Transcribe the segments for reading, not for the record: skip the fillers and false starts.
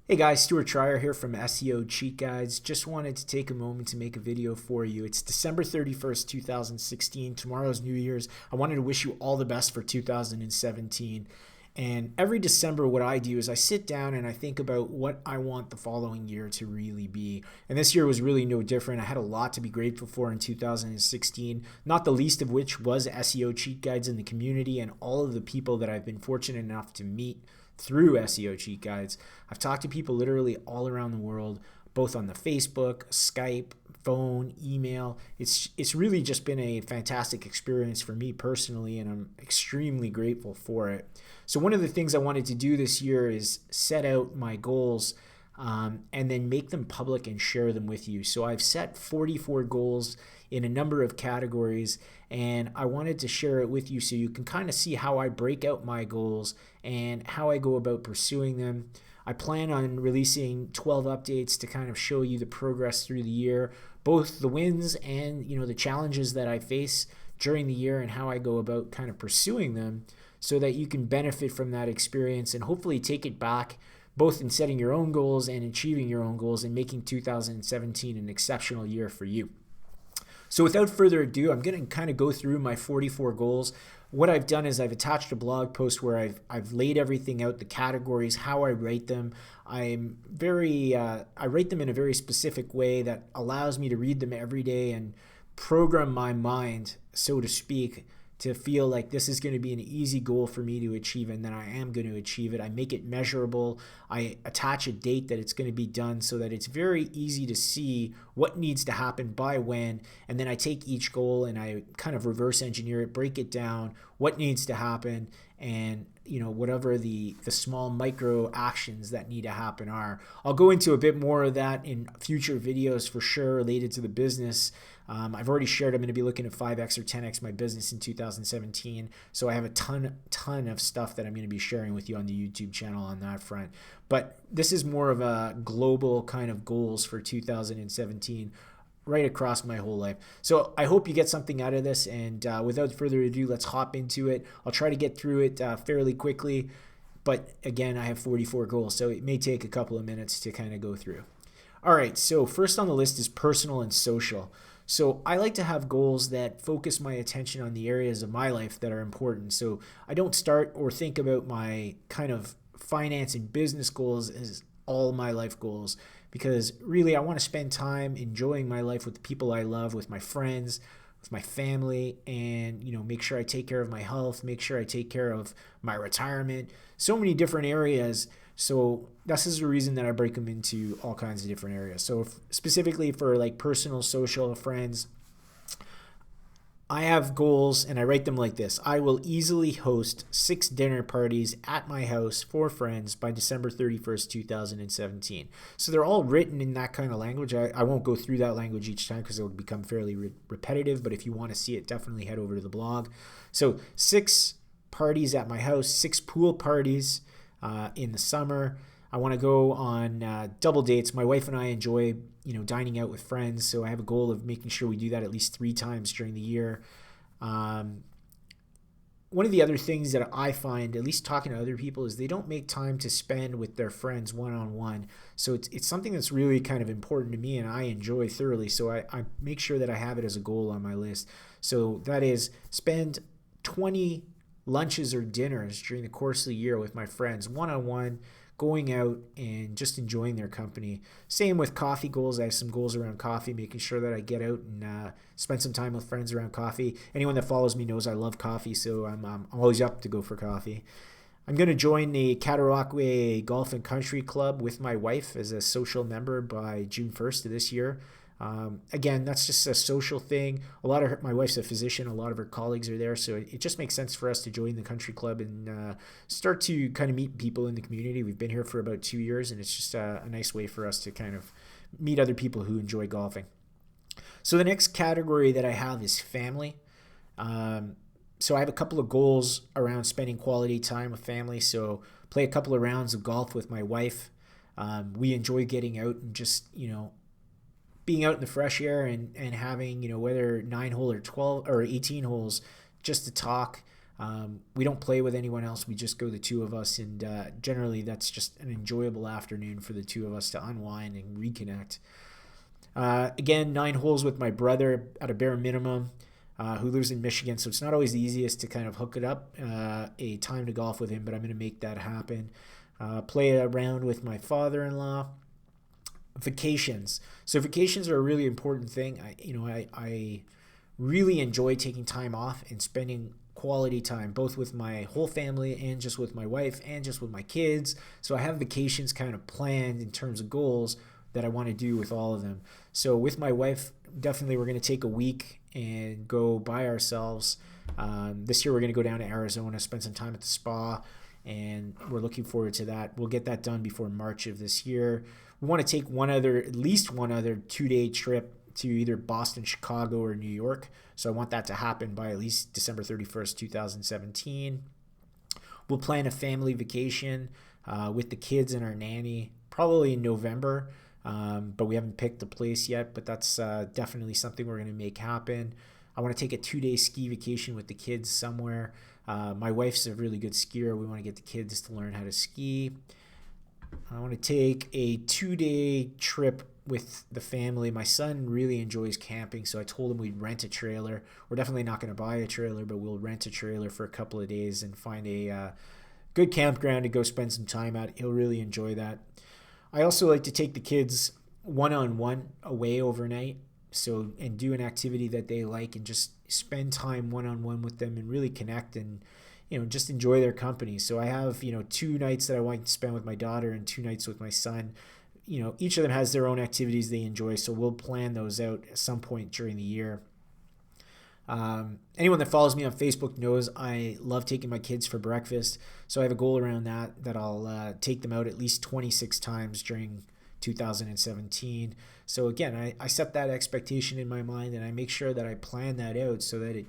Hey guys, Stuart Trier here from SEO Cheat Guides. Just wanted to take a moment to make a video for you. It's December 31st, 2016. Tomorrow's New Year's. I wanted to wish you all the best for 2017. And every December, what I do is I sit down and I think about what I want the following year to really be. And this year was really no different. I had a lot to be grateful for in 2016, not the least of which was SEO Cheat Guides in the community and all of the people that I've been fortunate enough to meet through SEO Cheat Guides. I've talked to people literally all around the world, both on the Facebook, Skype, phone, email. It's really just been a fantastic experience for me personally, and I'm extremely grateful for it. So one of the things I wanted to do this year is set out my goals and then make them public and share them with you. So I've set 44 goals in a number of categories, and I wanted to share it with you so you can kind of see how I break out my goals and how I go about pursuing them. I plan on releasing 12 updates to kind of show you the progress through the year, both the wins and the challenges that I face during the year and how I go about kind of pursuing them, so that you can benefit from that experience and hopefully take it back both in setting your own goals and achieving your own goals and making 2017 an exceptional year for you. So without further ado, I'm going to kind of go through my 44 goals. What I've done is I've attached a blog post where I've laid everything out, the categories, how I rate them. I rate them in a very specific way that allows me to read them every day and program my mind, so to speak, to feel like this is going to be an easy goal for me to achieve, and that I am going to achieve it. I make it measurable. I attach a date that it's going to be done so that it's very easy to see what needs to happen by when, and then I take each goal and I kind of reverse engineer it, break it down, what needs to happen, and whatever the small micro actions that need to happen are. I'll go into a bit more of that in future videos for sure related to the business. I've already shared I'm going to be looking at 5x or 10x my business in 2017. So I have a ton of stuff that I'm going to be sharing with you on the YouTube channel on that front. But this is more of a global kind of goals for 2017 right across my whole life. So I hope you get something out of this. And without further ado, let's hop into it. I'll try to get through it fairly quickly. But again, I have 44 goals, so it may take a couple of minutes to kind of go through. All right, so first on the list is personal and social. So I like to have goals that focus my attention on the areas of my life that are important. So I don't start or think about my kind of finance and business goals as all my life goals, because really I want to spend time enjoying my life with the people I love, with my friends, with my family, and make sure I take care of my health, make sure I take care of my retirement, so many different areas. So this is the reason that I break them into all kinds of different areas. So specifically for like personal, social, friends, I have goals and I write them like this. I will easily host 6 dinner parties at my house for friends by December 31st, 2017. So they're all written in that kind of language. I won't go through that language each time because it will become fairly repetitive, but if you want to see it, definitely head over to the blog. So 6 parties at my house, 6 pool parties in the summer. I want to go on double dates. My wife and I enjoy, dining out with friends, so I have a goal of making sure we do that at least 3 times during the year. One of the other things that I find, at least talking to other people, is they don't make time to spend with their friends one-on-one. So it's something that's really kind of important to me and I enjoy thoroughly. So I make sure that I have it as a goal on my list. So that is spend 20 lunches or dinners during the course of the year with my friends, one-on-one, going out and just enjoying their company. Same with coffee goals. I have some goals around coffee, making sure that I get out and spend some time with friends around coffee. Anyone that follows me knows I love coffee, so I'm always up to go for coffee. I'm going to join the categorized Golf and Country Club with my wife as a social member by June 1st of this year. Again, that's just a social thing. My wife's a physician. A lot of her colleagues are there, so it just makes sense for us to join the country club and start to kind of meet people in the community. We've been here for about 2 years, and it's just a nice way for us to kind of meet other people who enjoy golfing. So the next category that I have is family. So I have a couple of goals around spending quality time with family. So play a couple of rounds of golf with my wife. We enjoy getting out and just, being out in the fresh air and having, whether 9 hole or 12 or 18 holes, just to talk. We don't play with anyone else. We just go the two of us, and generally that's just an enjoyable afternoon for the two of us to unwind and reconnect. Again, 9 holes with my brother at a bare minimum, who lives in Michigan, so it's not always the easiest to kind of hook it up, a time to golf with him, but I'm going to make that happen. Play around with my father-in-law. Vacations. So vacations are a really important thing. I really enjoy taking time off and spending quality time, both with my whole family and just with my wife and just with my kids. So I have vacations kind of planned in terms of goals that I want to do with all of them. So with my wife, definitely we're going to take a week and go by ourselves. This year we're going to go down to Arizona, spend some time at the spa, and we're looking forward to that. We'll get that done before March of this year. We want to take at least one other 2-day trip to either Boston, Chicago, or New York. So I want that to happen by at least December 31st, 2017. We'll plan a family vacation with the kids and our nanny, probably in November, but we haven't picked the place yet, but that's definitely something we're going to make happen. I want to take a 2-day ski vacation with the kids somewhere. My wife's a really good skier. We want to get the kids to learn how to ski. I want to take a 2-day trip with the family. My son really enjoys camping, so I told him we'd rent a trailer. We're definitely not going to buy a trailer, but we'll rent a trailer for a couple of days and find a good campground to go spend some time at. He'll really enjoy that. I also like to take the kids one-on-one away overnight, and do an activity that they like and just spend time one-on-one with them and really connect and just enjoy their company. So I have 2 nights that I want to spend with my daughter and 2 nights with my son. Each of them has their own activities they enjoy, so we'll plan those out at some point during the year. Anyone that follows me on Facebook knows I love taking my kids for breakfast, so I have a goal around that I'll take them out at least 26 times during 2017. So again, I set that expectation in my mind, and I make sure that I plan that out so that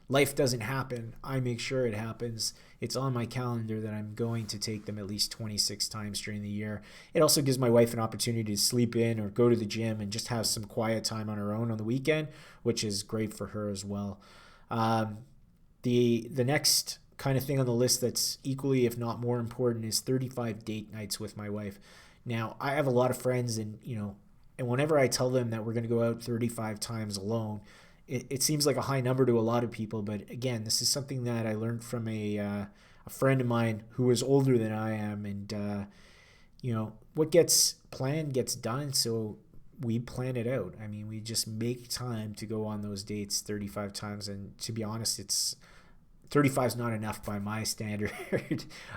life doesn't happen. I make sure it happens. It's on my calendar that I'm going to take them at least 26 times during the year. It also gives my wife an opportunity to sleep in or go to the gym and just have some quiet time on her own on the weekend, which is great for her as well. The next kind of thing on the list that's equally, if not more important, is 35 date nights with my wife. Now, I have a lot of friends, and whenever I tell them that we're going to go out 35 times alone, it seems like a high number to a lot of people, but again, this is something that I learned from a friend of mine who was older than I am, and what gets planned gets done, so we plan it out. I mean, we just make time to go on those dates 35 times, and to be honest, 35 is not enough by my standard.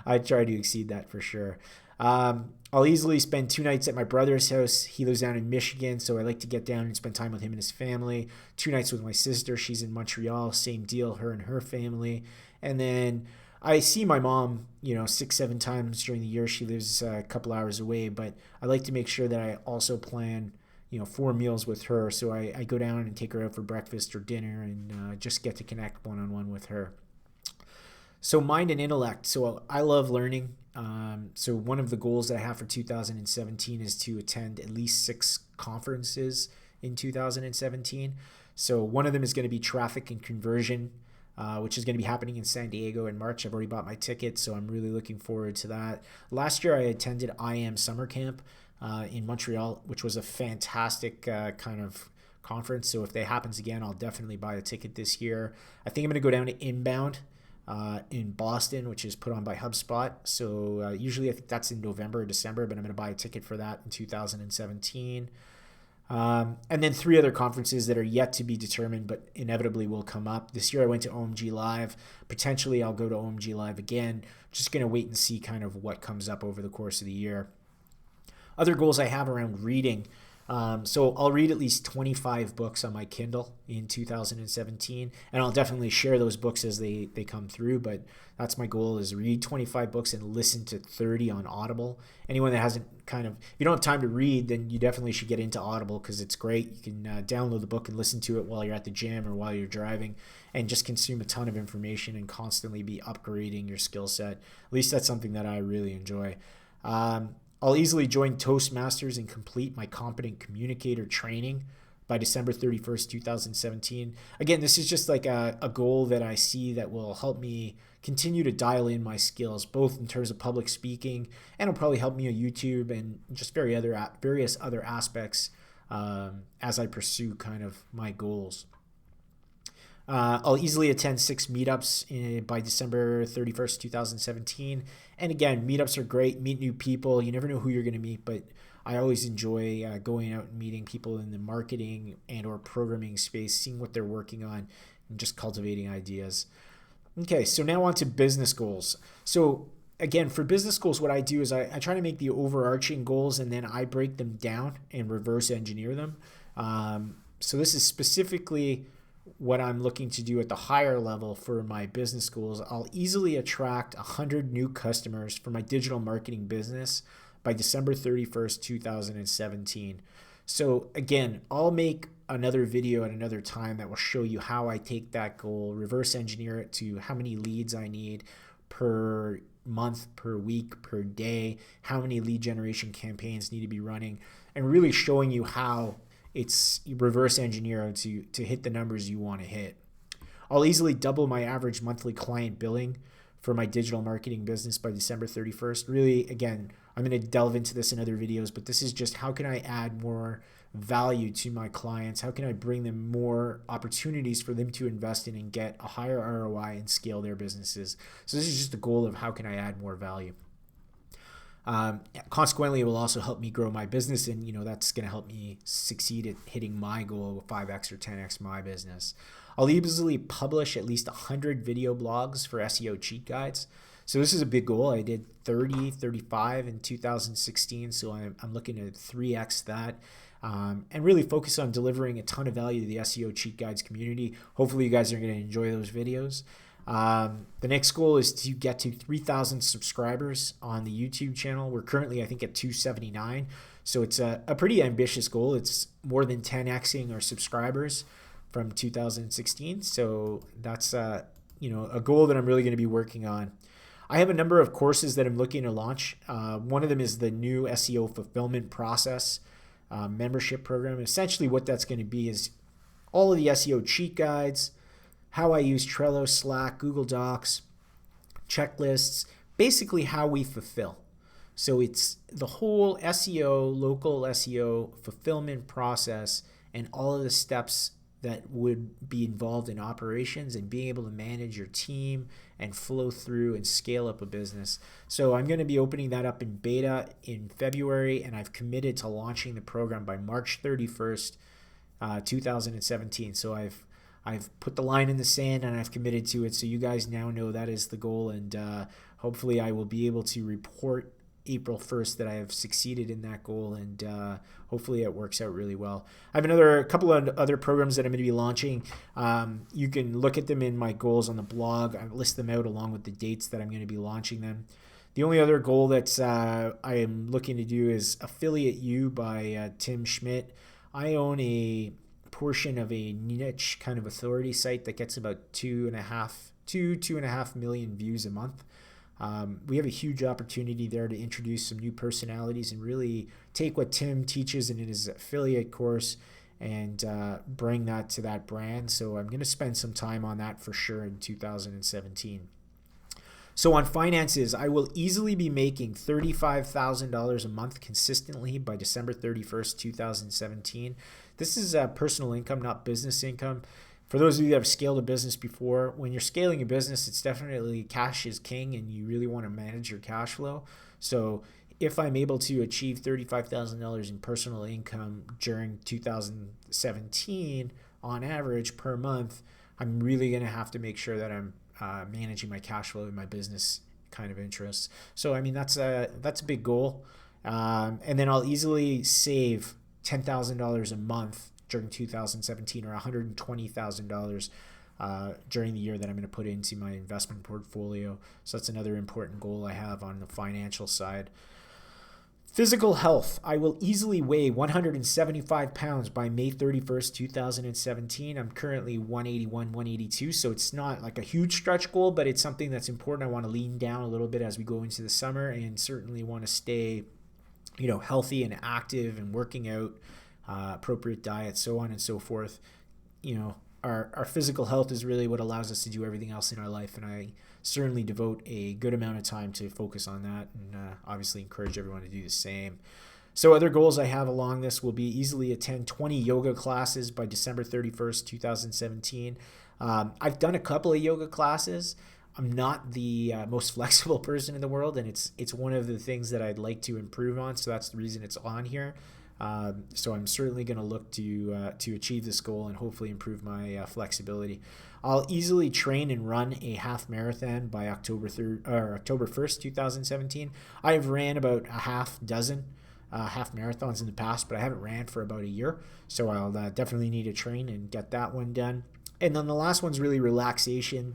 I try to exceed that for sure. I'll easily spend 2 nights at my brother's house. He lives down in Michigan, so I like to get down and spend time with him and his family. 2 nights with my sister. She's in Montreal. Same deal, her and her family. And then I see my mom, 6-7 times during the year. She lives a couple hours away, but I like to make sure that I also plan 4 meals with her. So I go down and take her out for breakfast or dinner and just get to connect one-on-one with her. So mind and intellect. So I love learning. So one of the goals that I have for 2017 is to attend at least 6 conferences in 2017. So one of them is going to be traffic and conversion, which is going to be happening in San Diego in March. I've already bought my ticket, so I'm really looking forward to that. Last year I attended IM Summer Camp in Montreal, which was a fantastic kind of conference. So if that happens again, I'll definitely buy a ticket this year. I think I'm going to go down to Inbound in Boston, which is put on by HubSpot. So usually I think that's in November or December, but I'm going to buy a ticket for that in 2017. And then 3 other conferences that are yet to be determined, but inevitably will come up. This year I went to OMG Live. Potentially I'll go to OMG Live again. Just going to wait and see kind of what comes up over the course of the year. Other goals I have around reading. So I'll read at least 25 books on my Kindle in 2017, and I'll definitely share those books as they come through, but that's my goal, is read 25 books and listen to 30 on Audible. Anyone that hasn't if you don't have time to read, then you definitely should get into Audible, because it's great. You can download the book and listen to it while you're at the gym or while you're driving, and just consume a ton of information and constantly be upgrading your skill set. At least that's something that I really enjoy. I'll easily join Toastmasters and complete my Competent Communicator training by December 31st, 2017. Again, this is just like a goal that I see that will help me continue to dial in my skills, both in terms of public speaking, and it'll probably help me on YouTube and just various other aspects as I pursue kind of my goals. I'll easily attend 6 meetups by December 31st, 2017. And again, meetups are great. Meet new people. You never know who you're going to meet, but I always enjoy going out and meeting people in the marketing and or programming space, seeing what they're working on, and just cultivating ideas. Okay, so now on to business goals. So again, for business goals, what I do is I try to make the overarching goals, and then I break them down and reverse engineer them. So this is specifically what I'm looking to do at the higher level for my business goals. I'll easily attract 100 new customers for my digital marketing business by December 31st, 2017. So again, I'll make another video at another time that will show you how I take that goal, reverse engineer it to how many leads I need per month, per week, per day, how many lead generation campaigns need to be running, and really showing you how it's reverse engineer to hit the numbers you want to hit. I'll easily double my average monthly client billing for my digital marketing business by December 31st. Really, again, I'm going to delve into this in other videos, but this is just how can I add more value to my clients? How can I bring them more opportunities for them to invest in and get a higher ROI and scale their businesses? So this is just a goal of how can I add more value. Consequently, it will also help me grow my business, and that's going to help me succeed at hitting my goal of 5x or 10x my business. I'll easily publish at least 100 video blogs for SEO Cheat Guides. So this is a big goal. I did 35 in 2016, so I'm looking at 3x that. And really focus on delivering a ton of value to the SEO Cheat Guides community. Hopefully you guys are going to enjoy those videos. The next goal is to get to 3,000 subscribers on the YouTube channel. We're currently, I think, at 279. So it's a pretty ambitious goal. It's more than 10xing our subscribers from 2016. So that's a goal that I'm really going to be working on. I have a number of courses that I'm looking to launch. One of them is the new SEO fulfillment process membership program. Essentially what that's going to be is all of the SEO cheat guides, how I use Trello, Slack, Google Docs, checklists, basically how we fulfill. So it's the whole SEO, local SEO fulfillment process and all of the steps that would be involved in operations and being able to manage your team and flow through and scale up a business. So I'm going to be opening that up in beta in February, and I've committed to launching the program by March 31st, 2017. So I've put the line in the sand and I've committed to it. So you guys now know that is the goal, and hopefully I will be able to report April 1st that I have succeeded in that goal, and hopefully it works out really well. I have a couple of other programs that I'm going to be launching. You can look at them in my goals on the blog. I list them out along with the dates that I'm going to be launching them. The only other goal that I am looking to do is Affiliate You by Tim Schmidt. I own a portion of a niche kind of authority site that gets about 2.5 million views a month. We have a huge opportunity there to introduce some new personalities and really take what Tim teaches in his affiliate course and bring that to that brand. So I'm going to spend some time on that for sure in 2017. So on finances, I will easily be making $35,000 a month consistently by December 31st, 2017. This is personal income, not business income. For those of you that have scaled a business before, when you're scaling a business, it's definitely cash is king and you really want to manage your cash flow. So if I'm able to achieve $35,000 in personal income during 2017 on average per month, I'm really going to have to make sure that I'm managing my cash flow in my business kind of interests. So I mean that's a big goal, and then I'll easily save $10,000 a month during 2017 or $120,000 during the year that I'm going to put into my investment portfolio. So that's another important goal I have on the financial side. Physical health. I will easily weigh 175 pounds by May 31st, 2017. I'm currently 181, 182, so it's not like a huge stretch goal, but it's something that's important. I want to lean down a little bit as we go into the summer and certainly want to stay, healthy and active and working out appropriate diet, so on and so forth. You know, our physical health is really what allows us to do everything else in our life, and I certainly devote a good amount of time to focus on that, and obviously encourage everyone to do the same. So other goals I have along this will be easily attend 20 yoga classes by December 31st, 2017. I've done a couple of yoga classes. I'm not the most flexible person in the world, and it's one of the things that I'd like to improve on, so that's the reason it's on here. So I'm certainly going to look to achieve this goal and hopefully improve my flexibility. I'll easily train and run a half marathon by October 1st, 2017. I've ran about a half dozen half marathons in the past, but I haven't ran for about a year, so I'll definitely need to train and get that one done. And then the last one's really relaxation.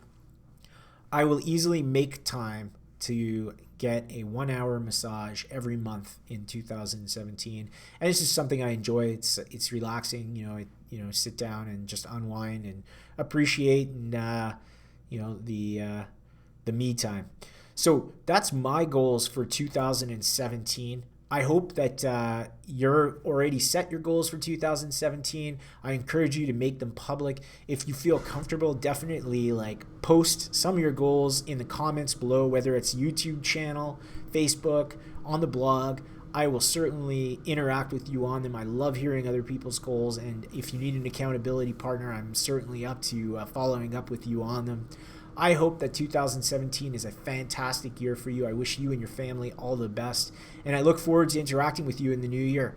I will easily make time to get a 1-hour massage every month in 2017, and this is something I enjoy. It's relaxing, sit down and just unwind and appreciate, and the me time. So that's my goals for 2017. I hope that you're already set your goals for 2017. I encourage you to make them public. If you feel comfortable, definitely post some of your goals in the comments below, whether it's YouTube channel, Facebook, on the blog. I will certainly interact with you on them. I love hearing other people's goals, and if you need an accountability partner, I'm certainly up to following up with you on them. I hope that 2017 is a fantastic year for you. I wish you and your family all the best, and I look forward to interacting with you in the new year.